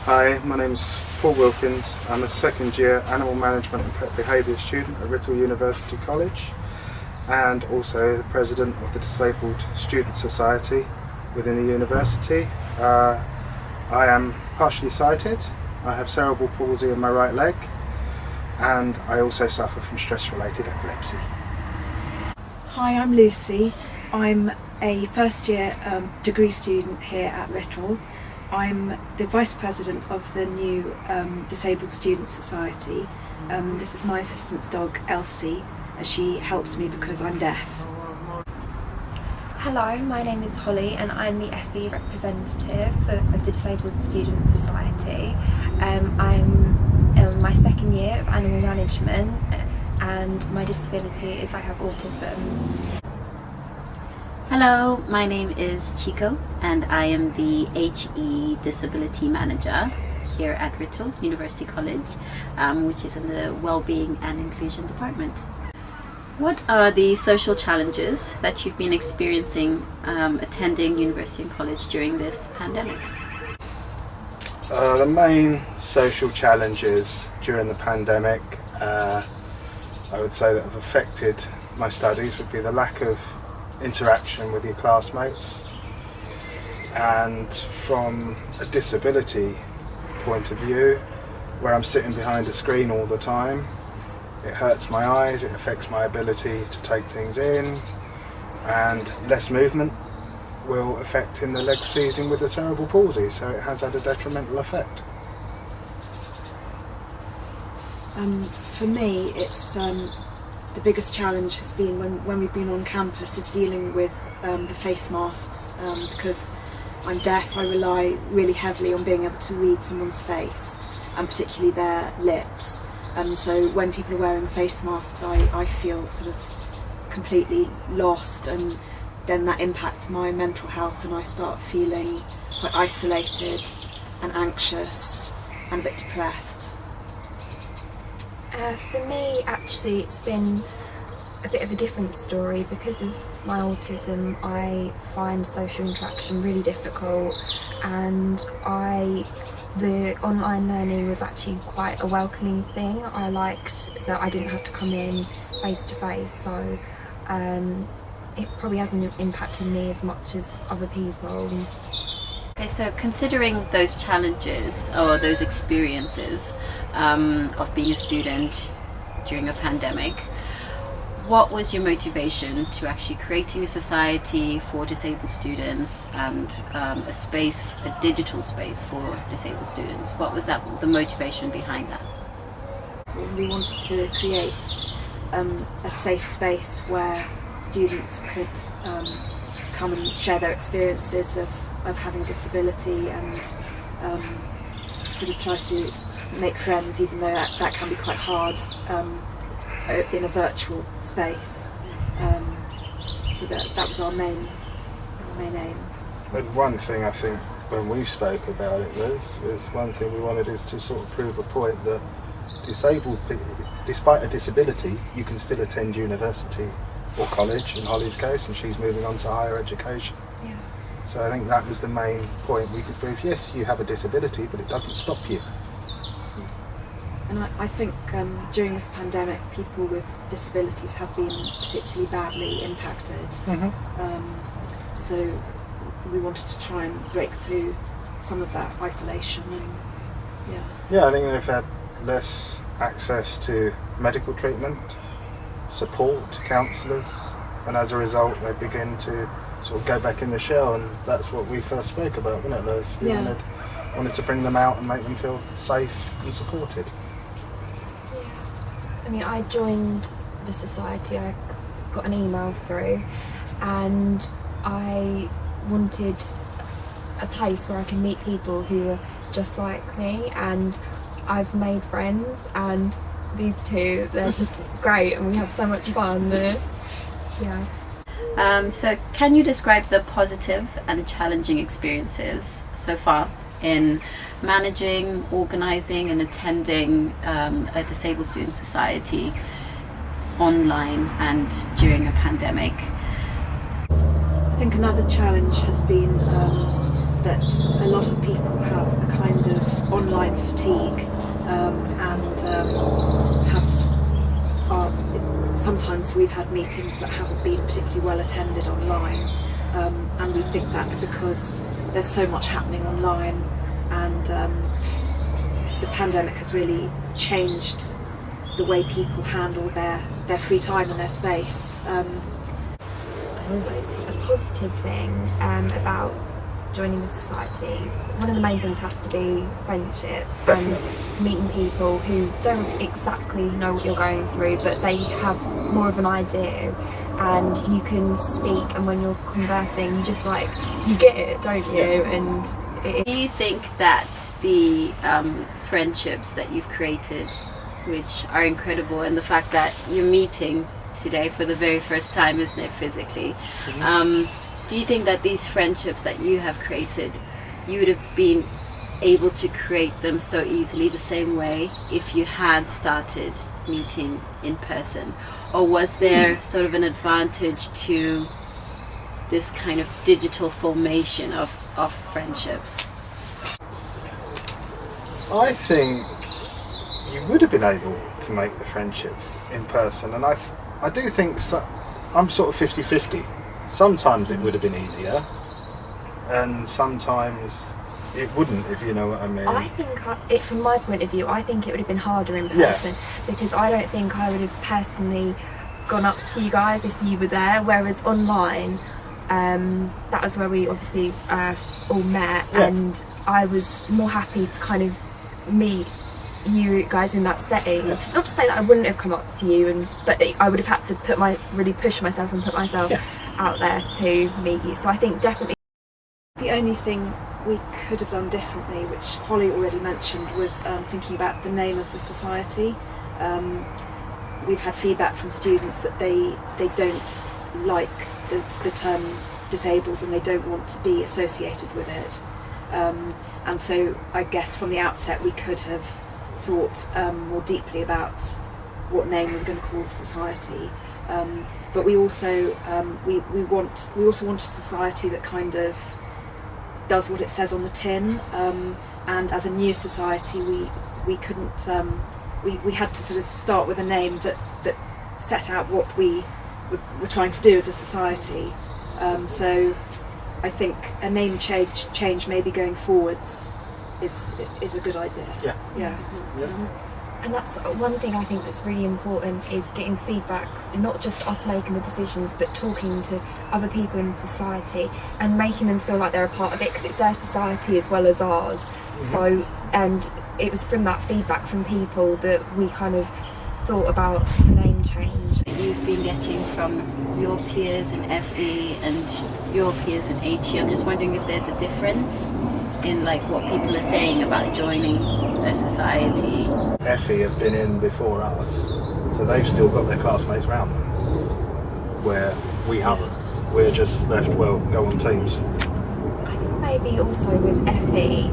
Hi, my name is Paul Wilkins. I'm a second year Animal Management and Pet Behaviour student at Writtle University College and also the President of the Disabled Student Society within the university. I am partially sighted, I have cerebral palsy in my right leg, and I also suffer from stress-related epilepsy. Hi, I'm Lucy. I'm a first year degree student here at Writtle. I'm the Vice President of the new Disabled Student Society. This is my assistant's dog Elsie, as she helps me because I'm deaf. Hello, my name is Holly and I'm the FE representative of the Disabled Student Society. I'm in my second year of animal management and my disability is I have autism. Hello, my name is Chico and I am the HE Disability Manager here at Writtle University College, which is in the Wellbeing and Inclusion Department. What are the social challenges that you've been experiencing attending university and college during this pandemic? The main social challenges during the pandemic, I would say that have affected my studies would be the lack of interaction with your classmates, and from a disability point of view, where I'm sitting behind a screen all the time, it hurts my eyes, it affects my ability to take things in, and less movement will affect in the leg seizing with the cerebral palsy, so it has had a detrimental effect. For me, it's the biggest challenge has been when we've been on campus is dealing with the face masks, because I'm deaf. I rely really heavily on being able to read someone's face and particularly their lips, and so when people are wearing face masks I feel sort of completely lost, and then that impacts my mental health and I start feeling quite isolated and anxious and a bit depressed. For me, actually, it's been a bit of a different story. Because of my autism, I find social interaction really difficult, and the online learning was actually quite a welcoming thing. I liked that I didn't have to come in face to face, so it probably hasn't impacted me as much as other people. Okay, so considering those challenges or those experiences of being a student during a pandemic, what was your motivation to actually creating a society for disabled students and a digital space for disabled students? What was the motivation behind that? We wanted to create a safe space where students could come and share their experiences of having a disability and sort of try to make friends, even though that can be quite hard in a virtual space. So that was our main aim. But one thing I think when we spoke about it was one thing we wanted is to sort of prove a point that disabled people, despite a disability, you can still attend university or college in Holly's case, and she's moving on to higher education. Yeah. So I think that was the main point. We could prove, yes, you have a disability, but it doesn't stop you. And I think during this pandemic, people with disabilities have been particularly badly impacted. Mm-hmm. So we wanted to try and break through some of that isolation. And yeah, I think they've had less access to medical treatment, support, counsellors, and as a result they begin to sort of go back in the shell, and that's what we first spoke about, wasn't it, Liz? We wanted to bring them out and make them feel safe and supported. I mean, I joined the society, I got an email through, and I wanted a place where I can meet people who are just like me, and I've made friends, and these two, they're just great and we have so much fun. So can you describe the positive and challenging experiences so far in managing, organising and attending a disabled student society online and during a pandemic? I think another challenge has been that a lot of people have a kind of online fatigue, and sometimes we've had meetings that haven't been particularly well attended online, and we think that's because there's so much happening online, and the pandemic has really changed the way people handle their free time and their space. I suppose a positive thing about joining the society, one of the main things has to be friendship and meeting people who don't exactly know what you're going through, but they have more of an idea, and you can speak, and when you're conversing, you just you get it, don't you? And do you think that the friendships that you've created, which are incredible, and the fact that you're meeting today for the very first time, isn't it, physically? Do you think that these friendships that you have created, you would have been able to create them so easily the same way if you had started meeting in person? Or was there sort of an advantage to this kind of digital formation of friendships? I think you would have been able to make the friendships in person, and I do think I'm sort of 50-50. Sometimes it would have been easier, and sometimes it wouldn't, if you know what I mean. I think, from my point of view, I think it would have been harder in person, because I don't think I would have personally gone up to you guys if you were there, whereas online, that was where we obviously all met, and I was more happy to kind of meet you guys in that setting. Not to say that I wouldn't have come up to you, but I would have had to really push myself and put myself out there to meet you. So I think definitely the only thing we could have done differently, which Holly already mentioned, was thinking about the name of the society. We've had feedback from students that they don't like the term disabled, and they don't want to be associated with it. And so I guess from the outset we could have thought more deeply about what name we were going to call the society. But we also we also want a society that kind of does what it says on the tin. And as a new society, we couldn't we had to sort of start with a name that set out what we were trying to do as a society. So I think a name change maybe going forwards is a good idea. Yeah. And that's one thing I think that's really important, is getting feedback, not just us making the decisions, but talking to other people in society and making them feel like they're a part of it, because it's their society as well as ours. So, and it was from that feedback from people that we kind of thought about the name change. You've been getting from your peers in FE and your peers in HE. I'm just wondering if there's a difference in what people are saying about joining a society. FE have been in before us, so they've still got their classmates around them, where we haven't. We're just left, go on teams. I think maybe also with FE,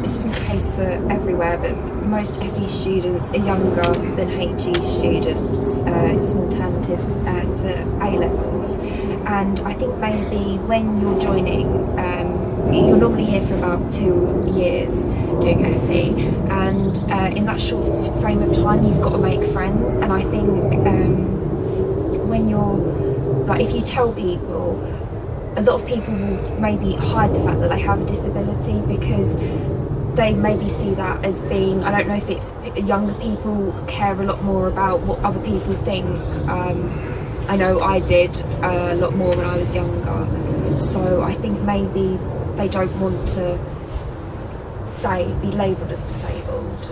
this isn't the case for everywhere, but most FE students are younger than HE students. It's an alternative to A-levels. And I think maybe when you're joining, you're normally here for about 2 years doing FE, and in that short frame of time you've got to make friends. And I think when you're, if you tell people, a lot of people will maybe hide the fact that they have a disability, because they maybe see that as being, I don't know if it's younger people care a lot more about what other people think. I know I did a lot more when I was younger, so I think maybe they don't want to be labelled as disabled,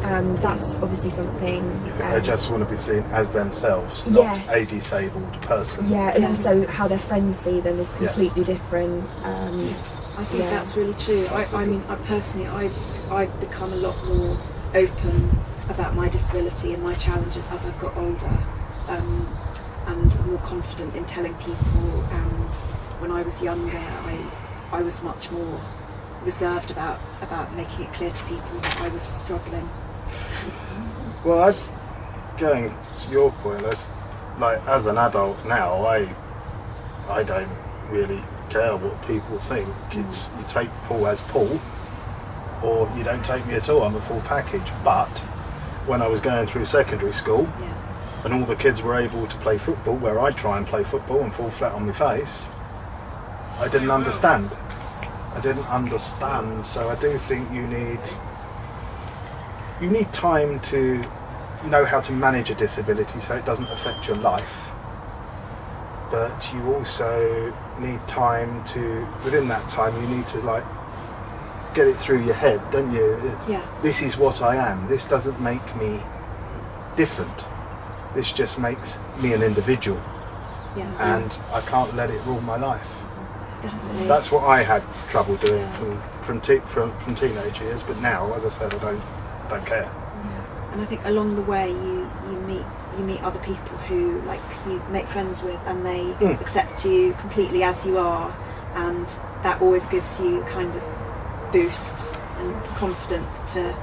and that's obviously something. You think they just want to be seen as themselves, not a disabled person? Yeah, and also how their friends see them is completely different. I think that's really true. I mean, personally, I've become a lot more open about my disability and my challenges as I've got older, and more confident in telling people. And when I was younger, I was much more reserved about making it clear to people that I was struggling. Well, going to your point, as an adult now, I don't really care what people think. You take Paul as Paul, or you don't take me at all, I'm a full package. But when I was going through secondary school, and all the kids were able to play football, where I try and play football and fall flat on my face, I didn't understand. So I do think you need time to know how to manage a disability so it doesn't affect your life. But you also need time to, within that time, you need to like get it through your head, don't you? Yeah. This is what I am. This doesn't make me different. This just makes me an individual. Yeah. And I can't let it rule my life. Definitely. That's what I had trouble doing from teenage years, but now, as I said, I don't care. And I think along the way you meet other people who like you make friends with, and they accept you completely as you are, and that always gives you kind of boost and confidence to,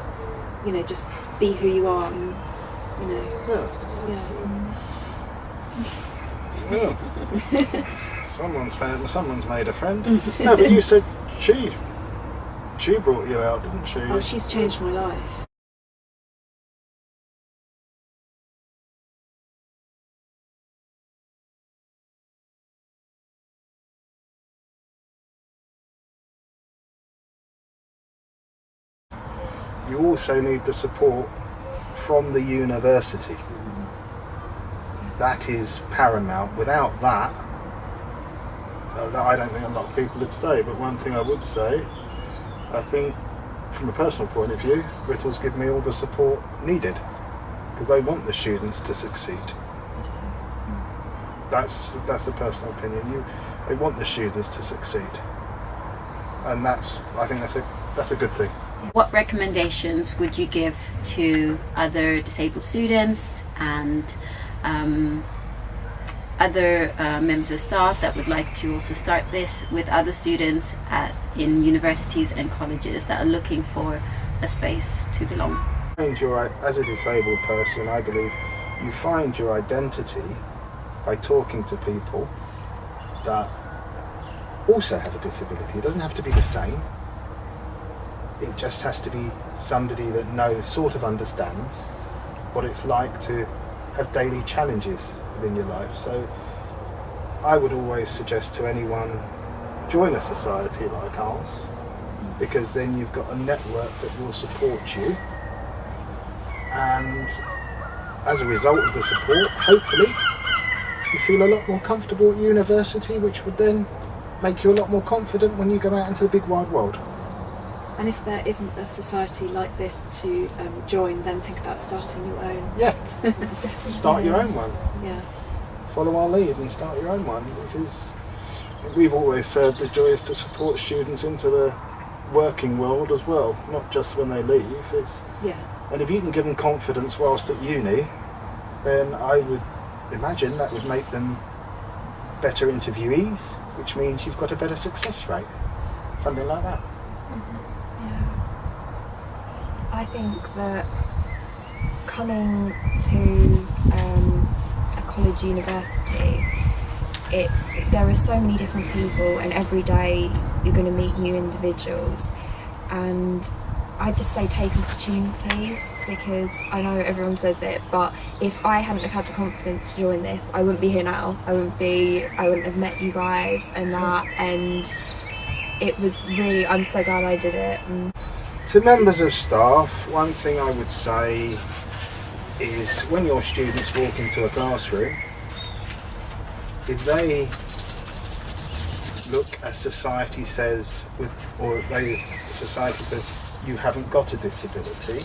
you know, just be who you are, and you know. Yeah. Someone's made a friend. No, but you said she brought you out, didn't she? Oh, she's changed my life. You also need the support from the university. That is paramount. Without that, I don't think a lot of people would stay. But one thing I would say, I think from a personal point of view, Writtle's give me all the support needed because they want the students to succeed. That's a personal opinion. They want the students to succeed, and I think that's a good thing. What recommendations would you give to other disabled students and other members of staff that would like to also start this with other students in universities and colleges that are looking for a space to belong? As a disabled person, I believe you find your identity by talking to people that also have a disability. It doesn't have to be the same. It just has to be somebody that sort of understands what it's like to have daily challenges within your life. So I would always suggest to anyone, join a society like ours, because then you've got a network that will support you, and as a result of the support, hopefully you feel a lot more comfortable at university, which would then make you a lot more confident when you go out into the big wide world. And if there isn't a society like this to join, then think about starting your own. Yeah, start your own one. Yeah. Follow our lead and start your own one, because we've always said the joy is to support students into the working world as well, not just when they leave. And if you can give them confidence whilst at uni, then I would imagine that would make them better interviewees, which means you've got a better success rate, something like that. I think that coming to a college university, there are so many different people, and every day you're going to meet new individuals, and I just say take opportunities, because I know everyone says it, but if I hadn't have had the confidence to join this, I wouldn't be here now. I wouldn't have met you guys and that, and it was really, I'm so glad I did it. To members of staff, one thing I would say is when your students walk into a classroom, if they look as society says, society says you haven't got a disability,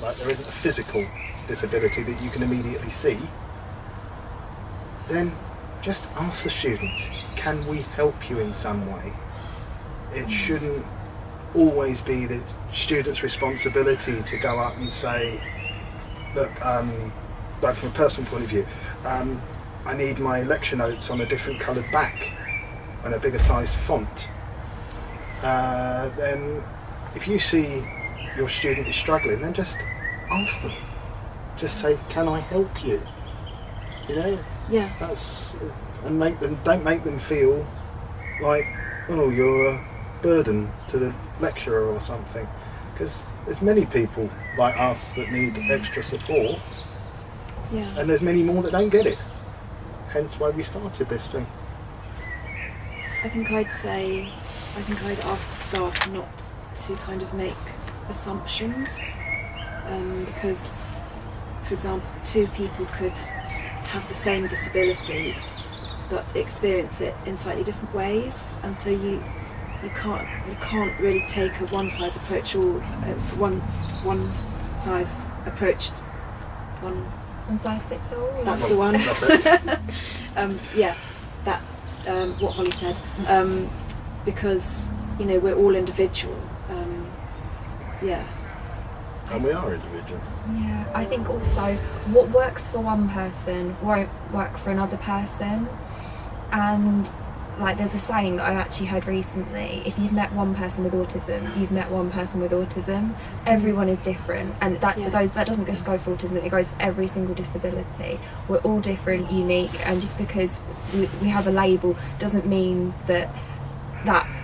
like there isn't a physical disability that you can immediately see, then just ask the students, can we help you in some way? It shouldn't always be the student's responsibility to go up and say, look, like from a personal point of view, I need my lecture notes on a different coloured back and a bigger sized font. Then if you see your student is struggling, then just ask them. Just say, can I help you? You know? Yeah. And don't make them feel like, oh, you're a burden to the lecturer or something. because there's many people like us that need extra support, Yeah. and there's many more that don't get it. Hence why we started this thing. I think I'd ask staff not to kind of make assumptions, because, for example, two people could have the same disability but experience it in slightly different ways, and so you can't really take a one size approach or one size approach. One size fits all. That's the one. That's it. Yeah, that what Holly said, because we're all individual. Yeah. And we are individual. Yeah, I think also what works for one person won't work for another person, and like there's a saying that I actually heard recently: if you've met one person with autism, you've met one person with autism. Everyone is different, and that doesn't just go for autism, it goes for every single disability. We're all different, unique, and just because we have a label doesn't mean that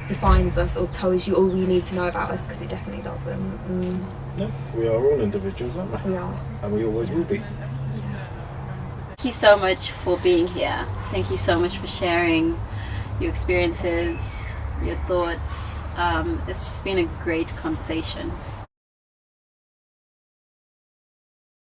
defines us or tells you all you need to know about us, because it definitely doesn't. No, we are all individuals, aren't we? We are. And we always will be. Thank you so much for being here. Thank you so much for sharing your experiences, your thoughts. It's just been a great conversation.